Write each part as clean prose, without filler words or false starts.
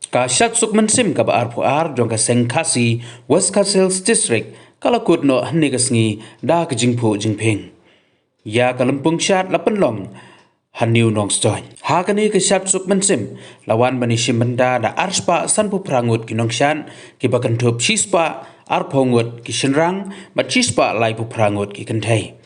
Ka Shat Suk Mynsiem ka ba ar jong ka seng Khasi West Khasi Hills district kalakut no hanigasngi da ka jingphuh jingphing. Ya kalampung syat lapan long haniu nong stoy. Hakani ke Shat Suk Mynsiem lawan bani shimbanda da arspa sanpu prangut ki nong shan ki bakan thup chispa arphongut ki shinrang ba chispa lai pu prangut ki kanthai.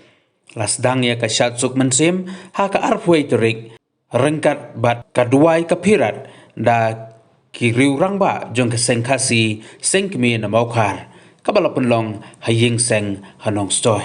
Lasdang ya ka Shat Suk Mynsiem ha ka arphoi terik rengkat bat kaduai kapirat da ki riu rang ba jong ka seng Khasi seng kmi na maukar kabalapun long haying seng hanong stoy.